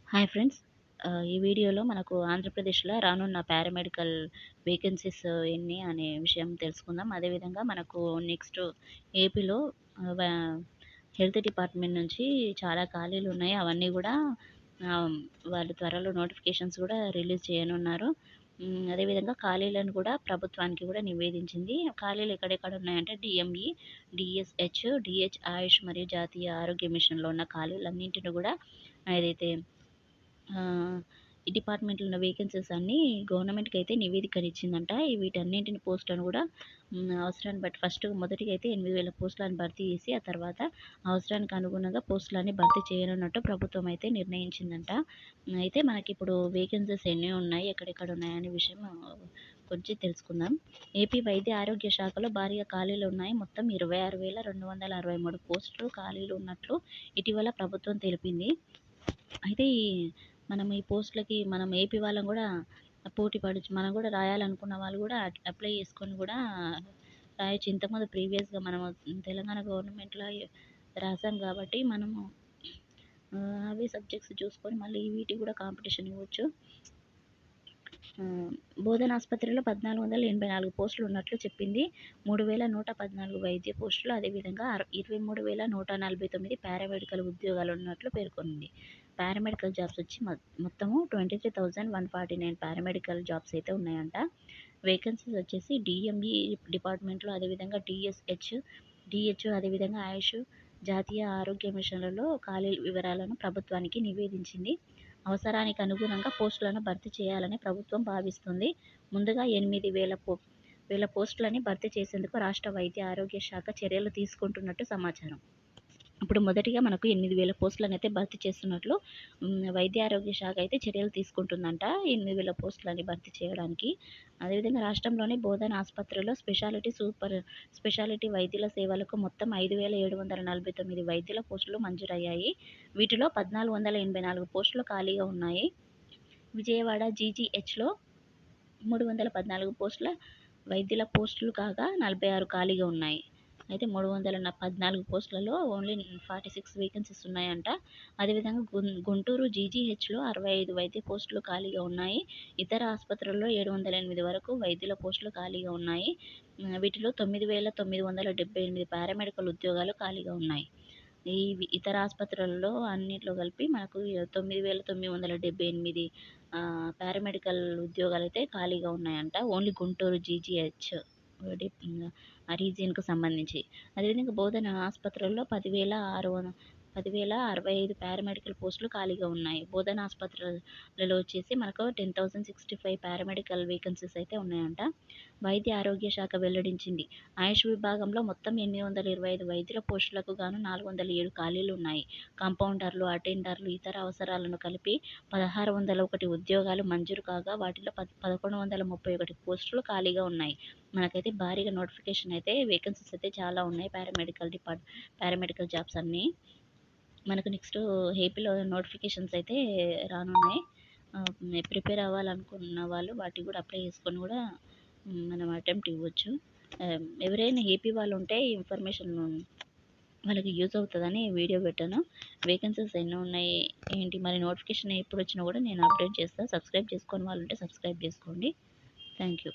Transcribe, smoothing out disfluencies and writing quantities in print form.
Hi friends. ఈ వీడియోలో మనకు ఆంధ్రప్రదేశ్‌లో రానున్న పారామెడికల్ వేకెన్సీస్ ఎన్ని అనే విషయం తెలుసుకుందాం. అదేవిధంగా మనకు నెక్స్ట్ ఏపీలో వ హెల్త్ డిపార్ట్‌మెంట్ నుంచి చాలా ఖాళీలున్నాయి. అవన్నీ గూడా ఆహ్, వాళ్ళు త్వరలో నోటిఫికేషన్స్ గూడా రిలీజ్ చేయనున్నారు. అదేవిధంగా ఖాళీలను కూడా ప్రభుత్వానికి గూడా నివేదించింది. ఖాళీలు ఎక్కడెక్కడ ఉన్నాయంటే డీఎంఈ, డీఎస్‌హెచ్, డీహెచ్ ఆయుష్ మరియు జాతీయ ఆరోగ్య మిషన్‌లో ఉన్న ఖాళీలన్నింటిని గూడా ఏదైతే ఈ డిపార్ట్మెంట్‌లో ఉన్న వేకెన్సీస్ అన్నీ గవర్నమెంట్‌కైతే నివేదికనిచ్చిందంట. వీటన్నింటిని పోస్టులను గూడా అవసరాన్ని బట్టి మొదటిగా అయితే 8,000 పోస్టులను భర్తీ చేసి, ఆ తర్వాత అవసరానికి అనుగుణంగా పోస్టులన్నీ భర్తీ చేయనున్నట్టు ప్రభుత్వం అయితే నిర్ణయించిందంట. అయితే మనకిప్పుడు వేకెన్సీస్ ఎన్ని ఉన్నాయి, ఎక్కడెక్కడ ఉన్నాయనే విషయం కొంచెం తెలుసుకుందాం. ఏపీ వైద్య ఆరోగ్య శాఖలో భారీగా ఖాళీలు ఉన్నాయి. మొత్తం 26,263 పోస్టులు ఖాళీలు ఉన్నట్లు ఇటీవల ప్రభుత్వం తెలిపింది. అయితే మనం ఈ పోస్ట్‌లకి మనం ఏపీ వాళ్ళం గూడా పోటీ పడి మనం గూడా రాయాలనుకున్న వాళ్ళు గూడా అప్లై చేసుకొని గూడా రాయొచ్చు. ఇంతకుముందు ప్రీవియస్‌గా మనము తెలంగాణ గవర్నమెంట్‌లో రాసాం గాబట్టి మనము అవే సబ్జెక్ట్స్ చూసుకొని మళ్ళీ వీటికి గూడా కాంపిటీషన్ ఇవ్వచ్చు. బోధనాసుపత్రిలో 1,484 పోస్టులు ఉన్నట్లు చెప్పింది. 3,114 వైద్య పోస్టులు, అదేవిధంగా 23,149 పారామెడికల్ ఉద్యోగాలు ఉన్నట్లు పేర్కొంది. పారామెడికల్ జాబ్స్ వచ్చి మొత్తము 23,149 పారామెడికల్ జాబ్స్ అయితే ఉన్నాయంట. వేకెన్సీస్ వచ్చేసి డీఎంఈ డిపార్ట్మెంట్‌లో, అదేవిధంగా డీహెచ్, అదేవిధంగా ఆయుష్, జాతీయ ఆరోగ్య మిషన్‌లలో ఖాళీల వివరాలను ప్రభుత్వానికి నివేదించింది. అవసరానికి అనుగుణంగా పోస్టులను భర్తీ చేయాలని ప్రభుత్వం భావిస్తుంది. ముందుగా 8,000 పోస్టులని భర్తీ చేసేందుకు రాష్ట్ర వైద్య ఆరోగ్య శాఖ చర్యలు తీసుకుంటున్నట్టు సమాచారం. ఇప్పుడు మొదటిగా మనకు 8,000 పోస్టులనైతే భర్తీ చేస్తున్నట్లు వైద్య ఆరోగ్య శాఖ అయితే చర్యలు తీసుకుంటుందంట. 8,000 పోస్టులని భర్తీ చేయడానికి. అదేవిధంగా రాష్ట్రంలోని బోధన ఆసుపత్రిలో స్పెషాలిటీ వైద్యుల సేవలకు మొత్తం 5,749 వైద్యుల పోస్టులు మంజూరయ్యాయి. వీటిలో 1,484 పోస్టులు ఖాళీగా ఉన్నాయి. విజయవాడ జీజీహెచ్‌లో 314 పోస్టుల వైద్యుల పోస్టులు కాగా 46 ఖాళీగా ఉన్నాయి. అయితే 314 పోస్టులలో ఓన్లీ 46 వేకెన్సీస్ ఉన్నాయంట. అదేవిధంగా గుంటూరు జీజీహెచ్‌లో 65 వైద్య పోస్టులు ఖాళీగా ఉన్నాయి. ఇతర ఆసుపత్రుల్లో 708 వరకు వైద్యుల పోస్టులు ఖాళీగా ఉన్నాయి. వీటిలో 9,978 పారామెడికల్ ఉద్యోగాలు ఖాళీగా ఉన్నాయి. ఈ ఇతర ఆసుపత్రులలో అన్నిట్లో కలిపి మనకు 9,978 పారామెడికల్ ఉద్యోగాలైతే ఖాళీగా ఉన్నాయంట. ఓన్లీ గుంటూరు జీజీహెచ్ ఆ రీజియన్‌కు సంబంధించి. అదేవిధంగా బోధన ఆసుపత్రుల్లో 10,065 పారామెడికల్ పోస్టులు ఖాళీగా ఉన్నాయి. బోధన ఆసుపత్రులలో వచ్చేసి మనకు 10,065 పారామెడికల్ వేకెన్సీస్ అయితే ఉన్నాయంట. వైద్య ఆరోగ్య శాఖ వెల్లడించింది. ఆయుష్ విభాగంలో మొత్తం 825 వైద్యుల పోస్టులకు గాను 407 ఖాళీలు ఉన్నాయి. కాంపౌండర్లు, అటెండర్లు, ఇతర అవసరాలను కలిపి 1,601 ఉద్యోగాలు మంజూరు కాగా వాటిలో 1,131 పోస్టులు ఖాళీగా ఉన్నాయి. మనకైతే భారీగా నోటిఫికేషన్ అయితే వేకెన్సీస్ అయితే చాలా ఉన్నాయి. పారామెడికల్ జాబ్స్ అన్నీ. మనకు నెక్స్ట్ ఏపీలో నోటిఫికేషన్స్ అయితే రానున్నాయి. ప్రిపేర్ అవ్వాలనుకున్న వాళ్ళు వాటికి కూడా అప్లై చేసుకొని కూడా మనం అటెంప్ట్ ఇవ్వచ్చు. ఎవరైనా ఏపీ వాళ్ళు ఉంటే ఇన్ఫర్మేషన్ వాళ్ళకి యూజ్ అవుతుందని వీడియో పెట్టాను. వేకెన్సీస్ ఎన్ని ఉన్నాయి ఏంటి మరి నోటిఫికేషన్ ఎప్పుడు వచ్చినా కూడా నేను అప్డేట్ చేస్తాను. సబ్స్క్రైబ్ చేసుకోని వాళ్ళు ఉంటే సబ్స్క్రైబ్ చేసుకోండి. Thank you.